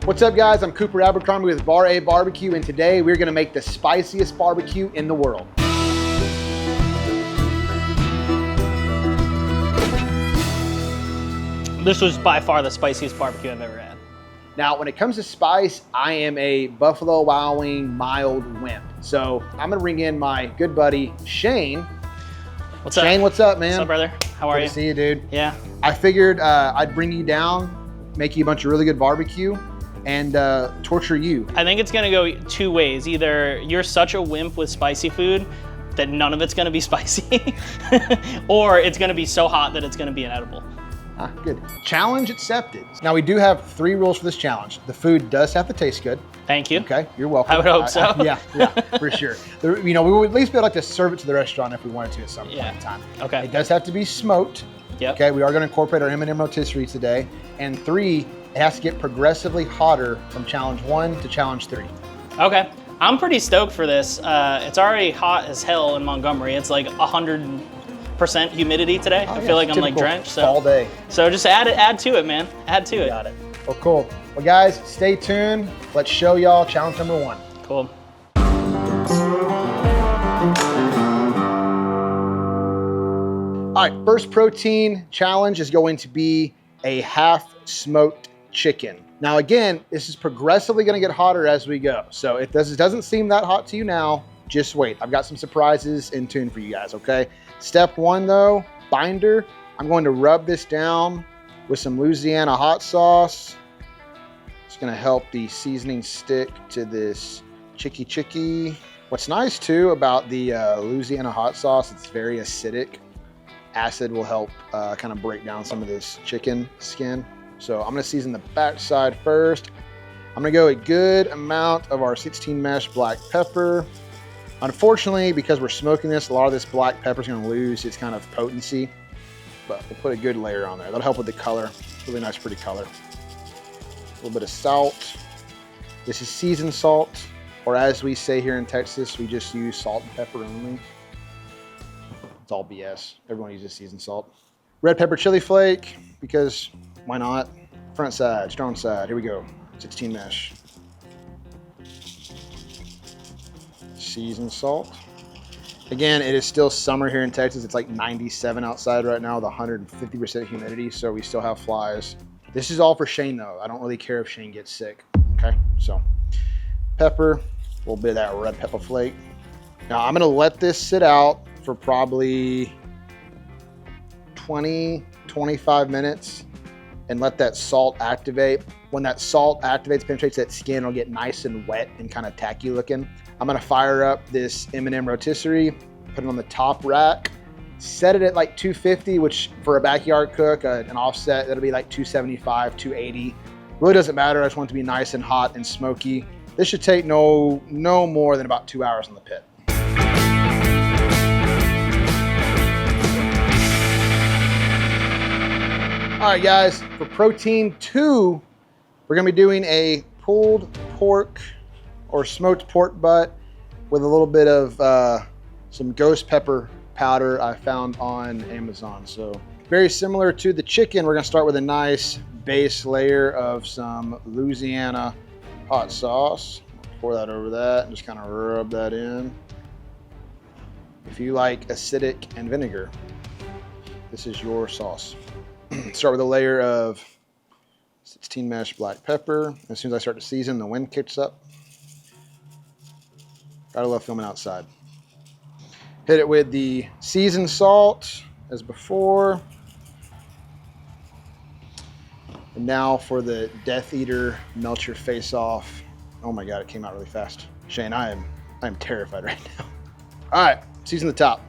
What's up, guys? I'm Cooper Abercrombie with Bar-A-BBQ, and today we're gonna make the spiciest barbecue in the world. This was by far the spiciest barbecue I've ever had. Now, when it comes to spice, I am a Buffalo Wild Wing mild wimp. So I'm gonna bring in my good buddy, Shane. What's up? Shane, what's up, man? What's up, brother? How are you? Good to see you, dude. Yeah. I figured I'd bring you down, make you a bunch of really good barbecue, and torture you. I think it's gonna go two ways. Either you're such a wimp with spicy food that none of it's gonna be spicy, or it's gonna be so hot that it's gonna be inedible. Ah, good. Challenge accepted. Now, we do have 3 rules for this challenge. The food does have to taste good. Thank you. Okay, you're welcome. I would hope so. Yeah, for sure. We would at least be able to serve it to the restaurant if we wanted to at some point in time. Okay. It does have to be smoked. Yep. Okay, we are gonna incorporate our M&M rotisserie today. And 3, it has to get progressively hotter from challenge 1 to challenge 3. Okay. I'm pretty stoked for this. It's already hot as hell in Montgomery. It's like 100% humidity today. I feel like I'm like drenched. So all day. So just add to it, man. Add to it. Got it. Well, cool. Well, guys, stay tuned. Let's show y'all challenge number 1. Cool. All right, first protein challenge is going to be a half smoked chicken. Now, again, this is progressively gonna get hotter as we go. So if this doesn't seem that hot to you now, just wait. I've got some surprises in tune for you guys, okay? Step 1 though, binder. I'm going to rub this down with some Louisiana hot sauce. It's gonna help the seasoning stick to this chicky. What's nice too about the Louisiana hot sauce, it's very acidic. Acid will help kind of break down some of this chicken skin. So I'm gonna season the back side first. I'm gonna go a good amount of our 16 mesh black pepper. Unfortunately, because we're smoking this, a lot of this black pepper is gonna lose its kind of potency, but we'll put a good layer on there. That'll help with the color. Really nice, pretty color. A little bit of salt. This is seasoned salt, or as we say here in Texas, we just use salt and pepper only. It's all BS. Everyone uses seasoned salt. Red pepper chili flake, because why not? Front side, strong side. Here we go. 16 mesh. Seasoned salt. Again, it is still summer here in Texas. It's like 97 outside right now with 150% humidity, so we still have flies. This is all for Shane though. I don't really care if Shane gets sick. Okay, so pepper, a little bit of that red pepper flake. Now I'm gonna let this sit out for probably 20-25 minutes and let that salt activate. When that salt activates, penetrates that skin, it'll get nice and wet and kind of tacky looking. I'm gonna fire up this M&M rotisserie, put it on the top rack, set it at like 250, which for a backyard cook, an offset, that'll be like 275, 280. Really doesn't matter, I just want it to be nice and hot and smoky. This should take no more than about 2 hours on the pit. All right, guys, for protein 2, we're gonna be doing a pulled pork or smoked pork butt with a little bit of some ghost pepper powder I found on Amazon. So very similar to the chicken, we're gonna start with a nice base layer of some Louisiana hot sauce. Pour that over that and just kind of rub that in. If you like acidic and vinegar, this is your sauce. Start with a layer of 16 mesh black pepper. As soon as I start to season, the wind kicks up. Gotta love filming outside. Hit it with the seasoned salt as before. And now for the Death Eater melt your face off. Oh my God, it came out really fast. Shane, I am terrified right now. All right, season the top.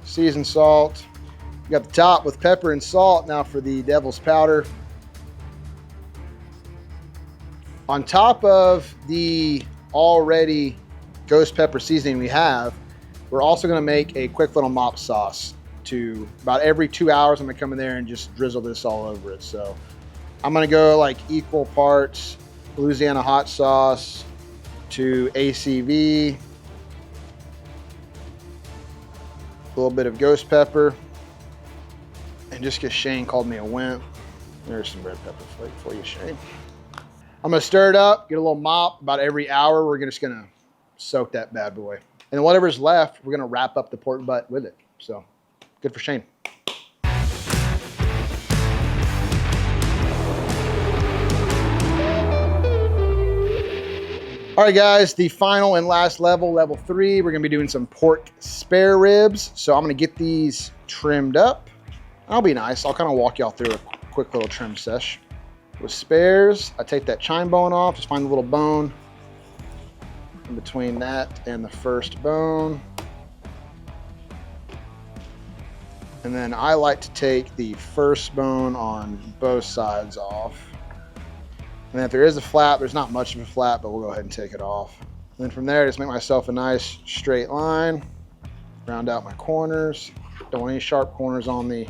Seasoned salt. You got the top with pepper and salt. Now for the devil's powder. On top of the already ghost pepper seasoning we have, we're also gonna make a quick little mop sauce. To about every 2 hours, I'm gonna come in there and just drizzle this all over it. So I'm gonna go like equal parts Louisiana hot sauce to ACV, a little bit of ghost pepper, and just because Shane called me a wimp, There's some red pepper flake for you, Shane. I'm gonna stir it up, get a little mop. About every hour, we're just gonna soak that bad boy. And whatever's left, we're gonna wrap up the pork butt with it. So, good for Shane. All right, guys, the final and last level, level 3, we're gonna be doing some pork spare ribs. So I'm gonna get these trimmed up. I'll be nice. I'll kind of walk y'all through a quick little trim sesh. With spares, I take that chine bone off, just find the little bone in between that and the first bone. And then I like to take the first bone on both sides off. And if there is a flap, there's not much of a flap, but we'll go ahead and take it off. And then from there, just make myself a nice straight line, round out my corners. Don't want any sharp corners on the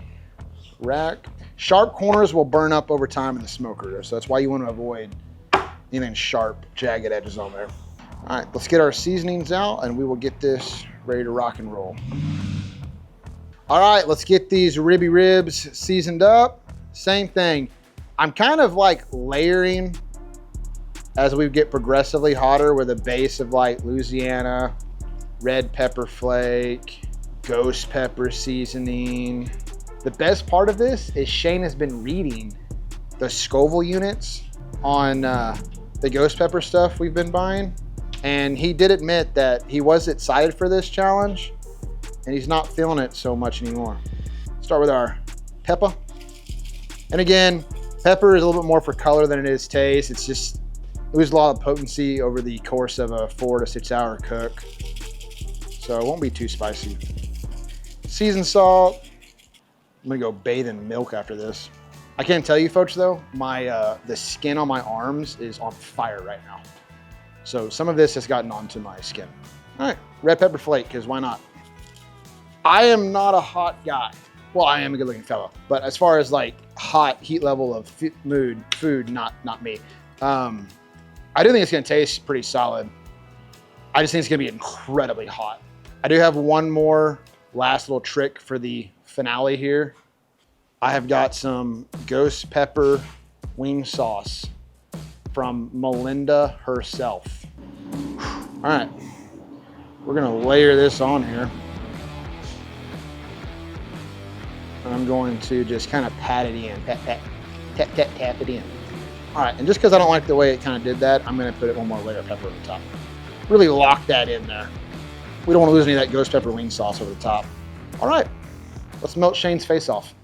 rack. Sharp corners will burn up over time in the smoker, so that's why you want to avoid anything sharp, jagged edges on there. All right, let's get our seasonings out and we will get this ready to rock and roll. All right, let's get these ribby ribs seasoned up. Same thing. I'm kind of like layering as we get progressively hotter with a base of like Louisiana, red pepper flake, ghost pepper seasoning. The best part of this is Shane has been reading the Scoville units on the ghost pepper stuff we've been buying. And he did admit that he was excited for this challenge and he's not feeling it so much anymore. Start with our pepper. And again, pepper is a little bit more for color than it is taste. It's just loses a lot of potency over the course of a 4 to 6 hour cook. So it won't be too spicy. Seasoned salt. I'm gonna go bathe in milk after this. I can't tell you folks though, the skin on my arms is on fire right now. So some of this has gotten onto my skin. All right, red pepper flake, because why not? I am not a hot guy. Well, I am a good looking fellow, but as far as like hot heat level of food, not me. I do think it's gonna taste pretty solid. I just think it's gonna be incredibly hot. I do have one more last little trick for the finale here. I have got some ghost pepper wing sauce from Melinda herself. All right, we're gonna layer this on here. And I'm going to just kind of pat it in, tap it in. All right, and just because I don't like the way it kind of did that, I'm gonna put one more layer of pepper over the top. Really lock that in there. We don't want to lose any of that ghost pepper wing sauce over the top. All right, let's melt Shane's face off.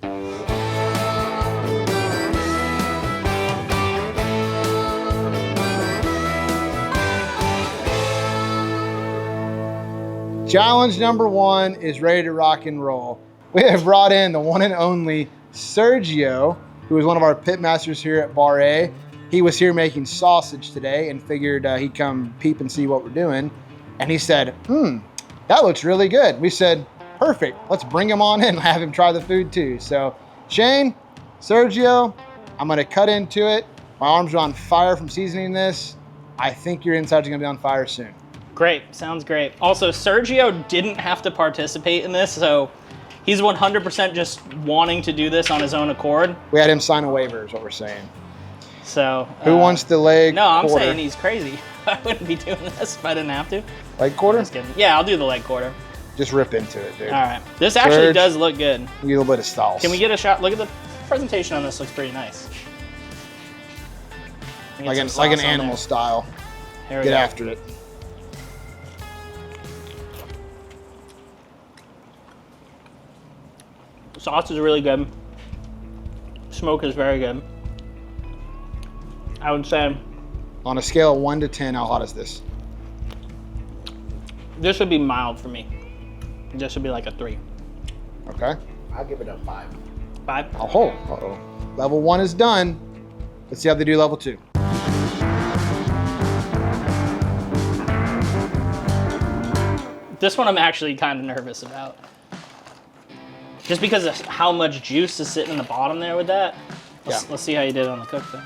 Challenge number 1 is ready to rock and roll. We have brought in the one and only Sergio, who is one of our pit masters here at Bar-A. He was here making sausage today and figured he'd come peep and see what we're doing. And he said, that looks really good. We said, perfect, let's bring him on in and have him try the food too. So Shane, Sergio, I'm gonna cut into it. My arms are on fire from seasoning this. I think your insides are gonna be on fire soon. Great, sounds great. Also, Sergio didn't have to participate in this, so he's 100% just wanting to do this on his own accord. We had him sign a waiver is what we're saying. So who wants the leg No, I'm quarter? saying he's crazy. I wouldn't be doing this if I didn't have to. Leg quarter? Just kidding. Yeah, I'll do the leg quarter. Just rip into it, dude. All right. This actually does look good. Get a little bit of sauce. Can we get a shot? Look at the presentation on this. Looks pretty nice. Like an animal style. Get after it. Sauce is really good. Smoke is very good. I would say on a scale of 1 to 10, how hot is this? This would be mild for me. This would be like a 3. Okay. I'll give it a 5. 5? Oh, uh-oh. Level 1 is done. Let's see how they do level 2. This one I'm actually kind of nervous about. Just because of how much juice is sitting in the bottom there with that. Let's see how you did on the cook thing.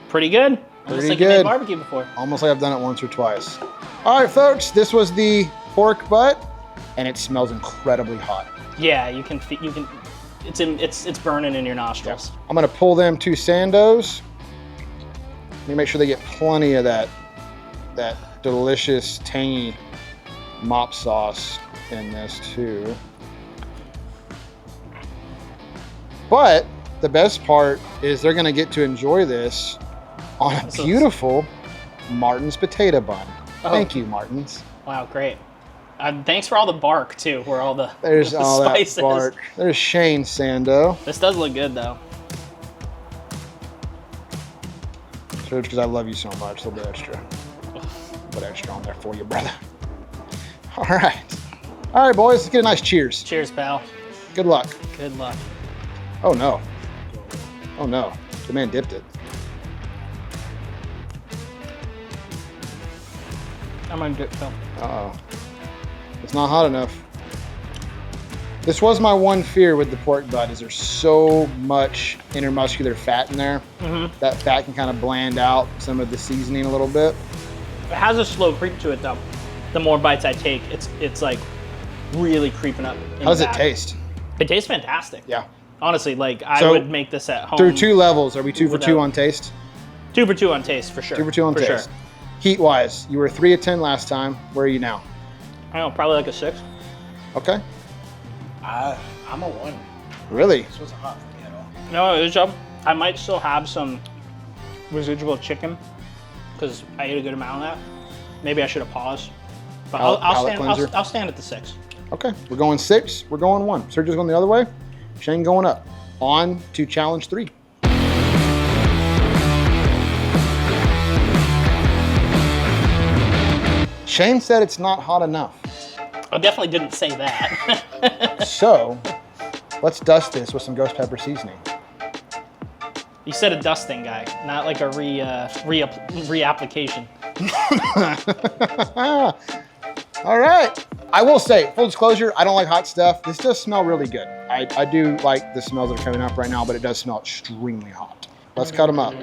Pretty good. Almost like you made barbecue before. Almost like I've done it once or twice. All right, folks, this was the pork butt, and it smells incredibly hot. Yeah, you can it's burning in your nostrils. Yeah. I'm gonna pull them 2 Sandos. Let me make sure they get plenty of that delicious, tangy mop sauce in this too. But the best part is they're gonna get to enjoy this on a beautiful Martin's potato bun. Oh. Thank you, Martin's. Wow, great. Thanks for all the bark too, where all the There's all spices. that bark. There's Shane Sando. This does look good though. So it's because I love you so much, a little bit extra. Put extra on there for you, brother. All right, boys, let's get a nice cheers. Cheers, pal. Good luck. Good luck. Oh no. Oh no, the man dipped it. I'm gonna dip Phil. Uh-oh. It's not hot enough. This was my one fear with the pork butt, is there's so much intermuscular fat in there. Mm-hmm. That fat can kind of bland out some of the seasoning a little bit. It has a slow creep to it though. The more bites I take, it's like really creeping up. How does it taste? It tastes fantastic. Yeah. Honestly, like I would make this at home. Through 2 levels, are we 2 for 2 on taste? 2 for 2 on taste, for sure. 2 for 2 on taste. Sure. Heat-wise, you were 3 of 10 last time. Where are you now? I don't know, probably like a 6. Okay. I'm a 1. Really? This wasn't hot for me at all. No, it was I might still have some residual chicken because I ate a good amount of that. Maybe I should have paused. But I'll stand at the 6. Okay, we're going 6, we're going 1. Sergio's going the other way, Shane going up. On to challenge 3. Shane said it's not hot enough. I definitely didn't say that. So, let's dust this with some ghost pepper seasoning. You said a dusting guy, not like a reapplication. All right. I will say, full disclosure, I don't like hot stuff. This does smell really good. I do like the smells that are coming up right now, but it does smell extremely hot. Let's cut them up.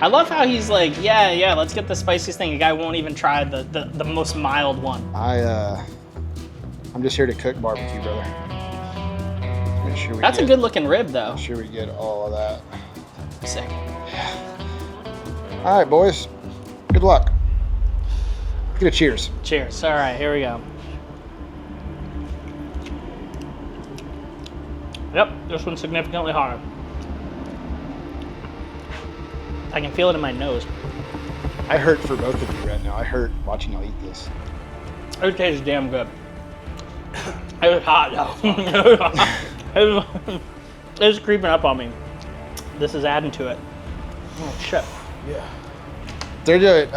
I love how he's like, yeah, let's get the spiciest thing. A guy won't even try the most mild one. I'm just here to cook barbecue, brother. Make sure That's a good looking rib though. Make sure we get all of that. Sick. All right, boys. Good luck. Get a cheers. Cheers. All right, here we go. Yep, this one's significantly hotter. I can feel it in my nose. I hurt for both of you right now. I hurt watching y'all eat this. It tastes damn good. It was hot though. It was creeping up on me. This is adding to it. Oh shit. Yeah. Sergio,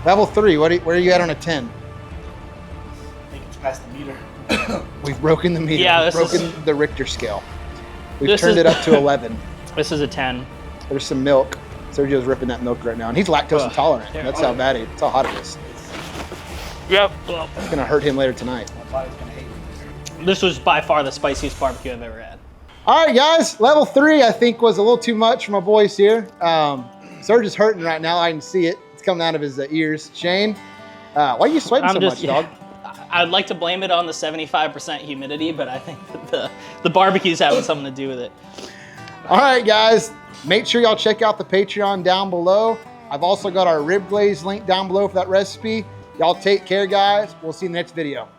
level 3. Where are you at on a 10? I think it's past the meter. We've broken the meter. Yeah, We've broken the Richter scale. We've turned it up to 11. This is a 10. There's some milk. Sergio's ripping that milk right now, and he's lactose intolerant. Yeah. That's how bad that's how hot it is. Yep. It's gonna hurt him later tonight. My body's gonna hate me. This was by far the spiciest barbecue I've ever had. All right, guys. Level 3, I think, was a little too much for my boys here. Serge is hurting right now. I can see it. It's coming out of his ears. Shane, why are you sweating so much, dog? I'd like to blame it on the 75% humidity, but I think that the barbecue's having something to do with it. All right, guys. Make sure y'all check out the Patreon down below. I've also got our rib glaze link down below for that recipe. Y'all take care, guys. We'll see you in the next video.